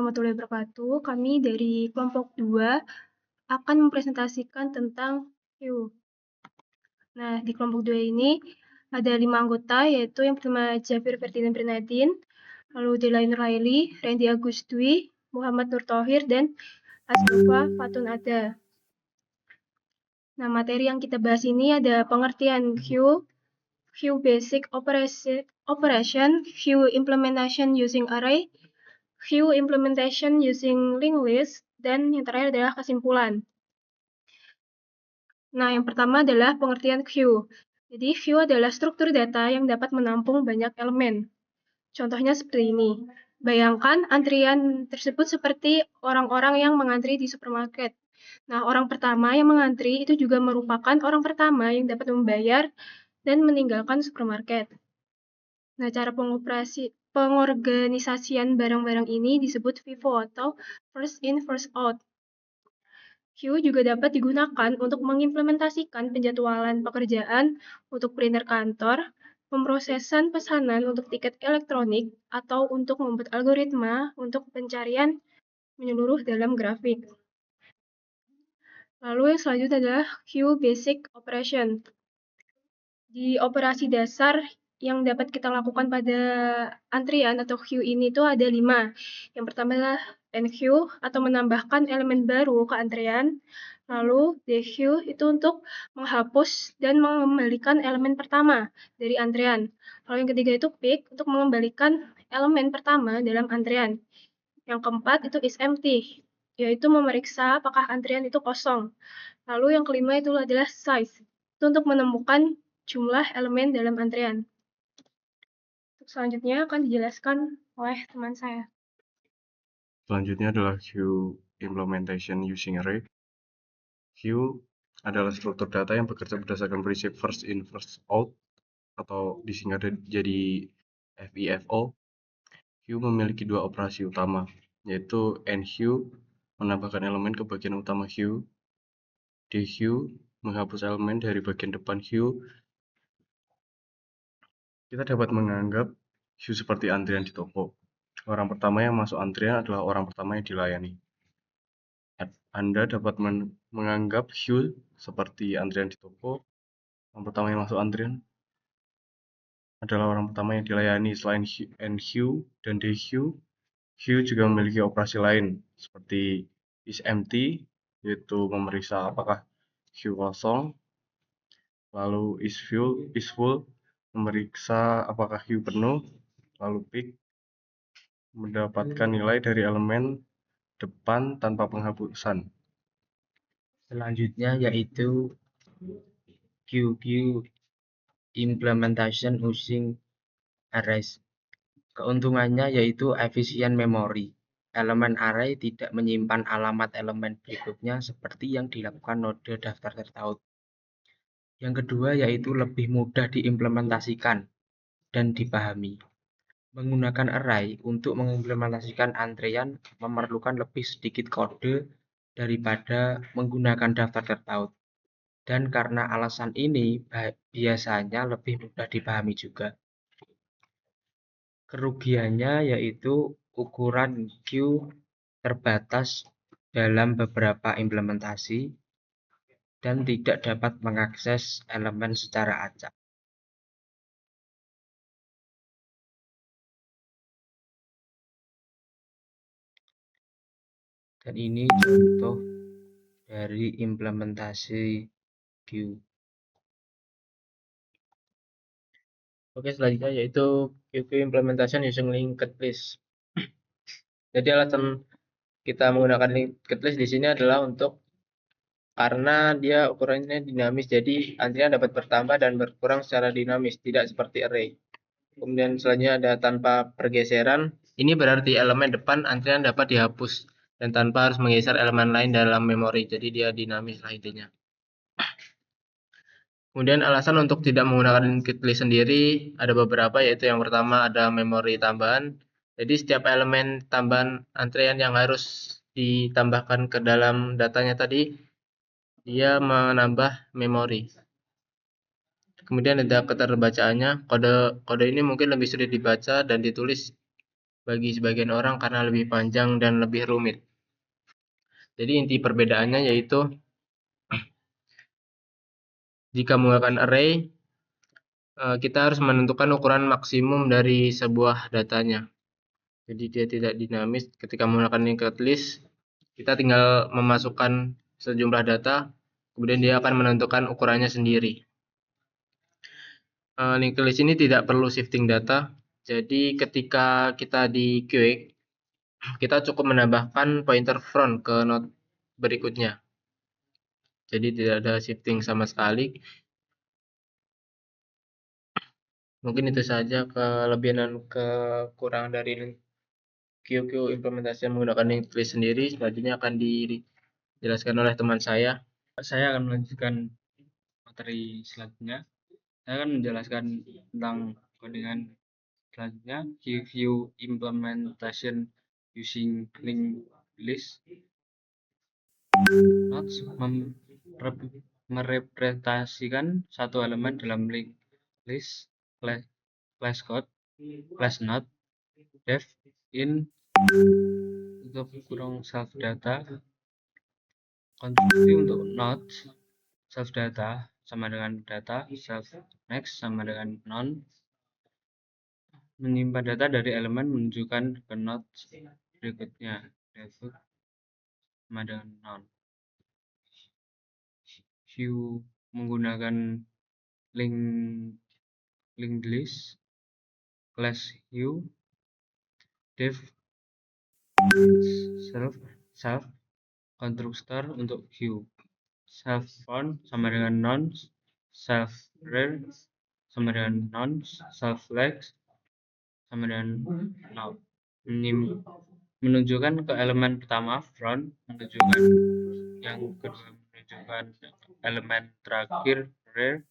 warahmatullahi wabarakatuh. Kami dari kelompok 2 akan mempresentasikan tentang queue. Nah, di kelompok 2 ini ada 5 anggota, yaitu yang pertama Jafir Ferdinand Bernadin, lalu Dela Nurhaili, Randy Agustwi, Muhammad Nur Thohir, dan Asnafa Fatun Ada. Nah, materi yang kita bahas ini ada pengertian queue, queue basic operation, queue implementation using array, queue implementation using linked list, dan yang terakhir adalah kesimpulan. Nah, yang pertama adalah pengertian queue. Jadi, queue adalah struktur data yang dapat menampung banyak elemen. Contohnya seperti ini. Bayangkan antrian tersebut seperti orang-orang yang mengantri di supermarket. Nah, orang pertama yang mengantri itu juga merupakan orang pertama yang dapat membayar dan meninggalkan supermarket. Nah, cara pengorganisasian barang-barang ini disebut FIFO atau first in, first out. Queue juga dapat digunakan untuk mengimplementasikan penjadwalan pekerjaan untuk printer kantor, pemrosesan pesanan untuk tiket elektronik, atau untuk membuat algoritma untuk pencarian menyeluruh dalam grafik. Lalu yang selanjutnya adalah queue basic operation. Di operasi dasar yang dapat kita lakukan pada antrian atau queue ini tuh ada 5. Yang pertama adalah enqueue atau menambahkan elemen baru ke antrian. Lalu dequeue itu untuk menghapus dan mengembalikan elemen pertama dari antrian. Lalu yang ketiga itu pick untuk mengembalikan elemen pertama dalam antrian. Yang keempat itu is empty, yaitu memeriksa apakah antrian itu kosong. Lalu yang kelima itu adalah size, itu untuk menemukan jumlah elemen dalam antrian. Selanjutnya akan dijelaskan oleh teman saya. Selanjutnya adalah queue implementation using array. Queue adalah struktur data yang bekerja berdasarkan prinsip first in, first out, atau disingkat jadi FIFO. Queue memiliki dua operasi utama, yaitu enqueue menambahkan elemen ke bagian utama queue, dequeue menghapus elemen dari bagian depan queue. Kita dapat menganggap queue seperti antrian di toko. Orang pertama yang masuk antrian adalah orang pertama yang dilayani. Anda dapat menganggap queue seperti antrian di toko. Orang pertama yang masuk antrian adalah orang pertama yang dilayani. Selain enqueue dan dequeue, queue juga memiliki operasi lain seperti is empty, yaitu memeriksa apakah queue kosong. Lalu is full, memeriksa apakah queue penuh. Lalu pick, mendapatkan nilai dari elemen depan tanpa penghapusan. Selanjutnya yaitu queue implementation using arrays. Keuntungannya yaitu efisien memori. Elemen array tidak menyimpan alamat elemen berikutnya seperti yang dilakukan node daftar tertaut. Yang kedua yaitu lebih mudah diimplementasikan dan dipahami. Menggunakan array untuk mengimplementasikan antrian memerlukan lebih sedikit kode daripada menggunakan daftar tertaut. Dan karena alasan ini biasanya lebih mudah dipahami juga. Kerugiannya yaitu ukuran queue terbatas dalam beberapa implementasi dan tidak dapat mengakses elemen secara acak. Dan ini contoh dari implementasi queue. Oke, selanjutnya yaitu queue implementation using linked list. Jadi alasan kita menggunakan linked list di sini adalah untuk karena dia ukurannya dinamis, jadi antrian dapat bertambah dan berkurang secara dinamis, tidak seperti array. Kemudian selanjutnya ada tanpa pergeseran. Ini berarti elemen depan antrian dapat dihapus dan tanpa harus menggeser elemen lain dalam memori. Jadi dia dinamis lah intinya. Kemudian alasan untuk tidak menggunakan linked list sendiri ada beberapa, yaitu yang pertama ada memori tambahan. Jadi setiap elemen tambahan antrian yang harus ditambahkan ke dalam datanya tadi, dia menambah memori. Kemudian ada keterbacaannya. Kode ini mungkin lebih sulit dibaca dan ditulis bagi sebagian orang karena lebih panjang dan lebih rumit. Jadi inti perbedaannya yaitu jika menggunakan array, kita harus menentukan ukuran maksimum dari sebuah datanya. Jadi dia tidak dinamis. Ketika menggunakan linked list, kita tinggal memasukkan sejumlah data, kemudian dia akan menentukan ukurannya sendiri. Linked list ini tidak perlu shifting data, jadi ketika kita di queue, kita cukup menambahkan pointer front ke node berikutnya. Jadi tidak ada shifting sama sekali. Mungkin itu saja kelebihan dan kekurangan dari QQ implementasi menggunakan linked list sendiri. Selanjutnya akan dijelaskan oleh teman saya. Saya akan melanjutkan materi selanjutnya. Saya akan menjelaskan tentang codingan selanjutnya, QQ implementation using linked list. Nodes merepresentasikan satu elemen dalam linked list, class code, class node, def, in, untuk kurung self data, konstruksi untuk node, self data sama dengan data, self next sama dengan none, menyimpan data dari elemen menunjukkan ke node berikutnya, default sama dengan none. View menggunakan linked list, class view, def, self constructor untuk view, self front sama dengan non, self rear sama dengan non, self legs sama dengan now. Menunjukkan ke elemen pertama front, menunjukkan yang kedua menunjukkan elemen terakhir rear,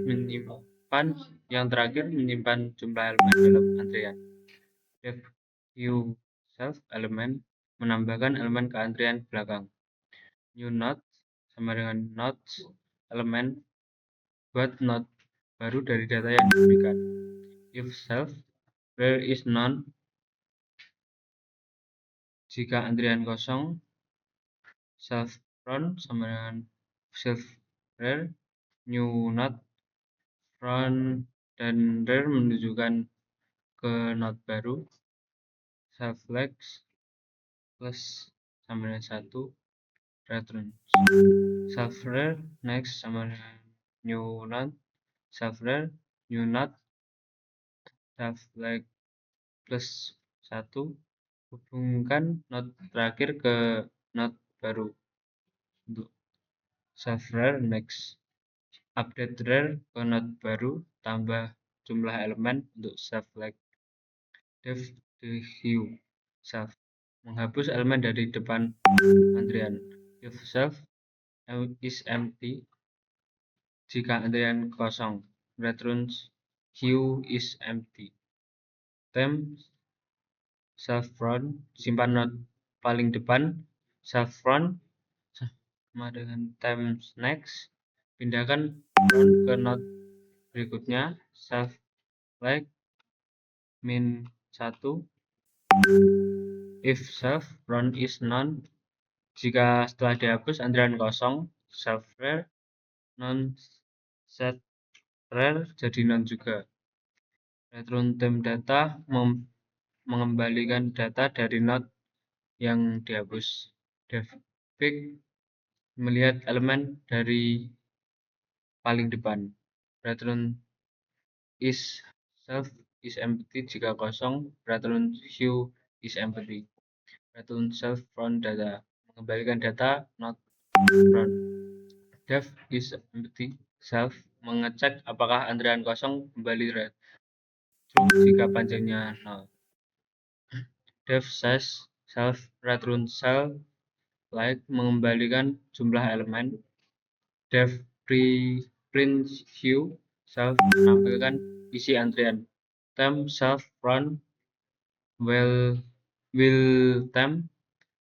menyimpan yang terakhir menyimpan jumlah elemen dalam antrian. Def view self element menambahkan elemen ke antrian belakang. New node sama dengan nodes elemen buat node baru dari data yang diberikan. If self where is none, jika antrian kosong, self front sama dengan self rear, new node front dan rear menunjukkan ke node baru, self legs plus sama dengan 1, return. Self rear next sama dengan new node, self rear, new node, self leg plus 1, hubungkan node terakhir ke node baru untuk self rear next, update rear ke node baru, tambah jumlah elemen untuk self leg. Def view self menghapus elemen dari depan antrian. If self is empty, jika antrian kosong, returns queue is empty. Temp self front, simpan node paling depan, self front sama dengan temp next, pindahkan front ke node berikutnya, self leg min 1. If self front is none, jika setelah dihapus antrian kosong, self rear non set rear jadi none juga. Return temp data mengembalikan data dari node yang dihapus. Def pick melihat elemen dari paling depan. Return is self is empty jika kosong. Return queue is empty. Return self front data mengembalikan data not front. Def is empty self mengecek apakah antrian kosong kembali red. True jika panjangnya 0. Def size self return cell like mengembalikan jumlah elemen. Def print view self menampilkan isi antrian. Temp self front will temp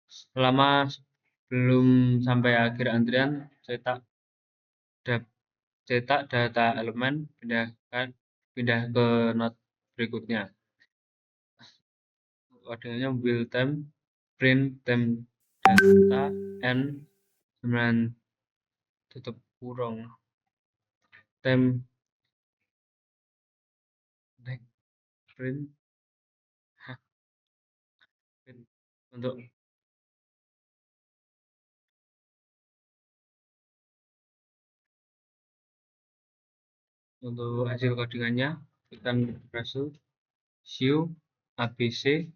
selama belum sampai akhir antrian cetak data elemen pindah ke node berikutnya. codingannya will temp, print temp data, and 9 tutup kurung temp next print print. Untuk hasil codingannya kita berhasil Xiu ABC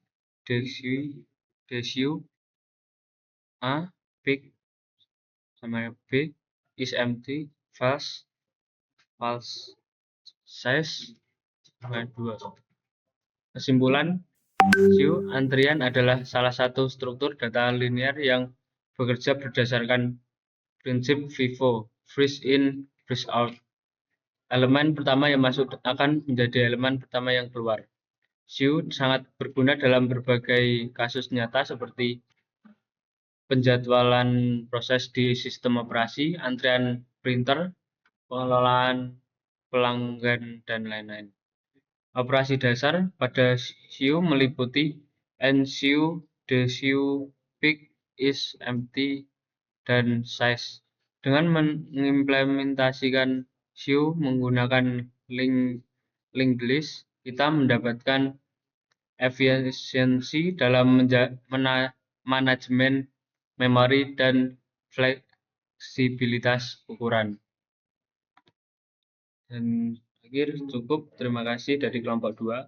Desiu A big sama B is empty false size 2. Kesimpulan, Xiu antrian adalah salah satu struktur data linear yang bekerja berdasarkan prinsip FIFO, freeze in, freeze out. Elemen pertama yang masuk akan menjadi elemen pertama yang keluar. Xiu sangat berguna dalam berbagai kasus nyata seperti penjadwalan proses di sistem operasi, antrian printer, pengelolaan pelanggan, dan lain-lain. Operasi dasar pada Xiu meliputi Xiu, Desiu, Big is empty, dan size. Dengan mengimplementasikan Xiu menggunakan linked list, kita mendapatkan efisiensi dalam manajemen memori dan fleksibilitas ukuran. Dan akhir cukup, terima kasih dari kelompok 2.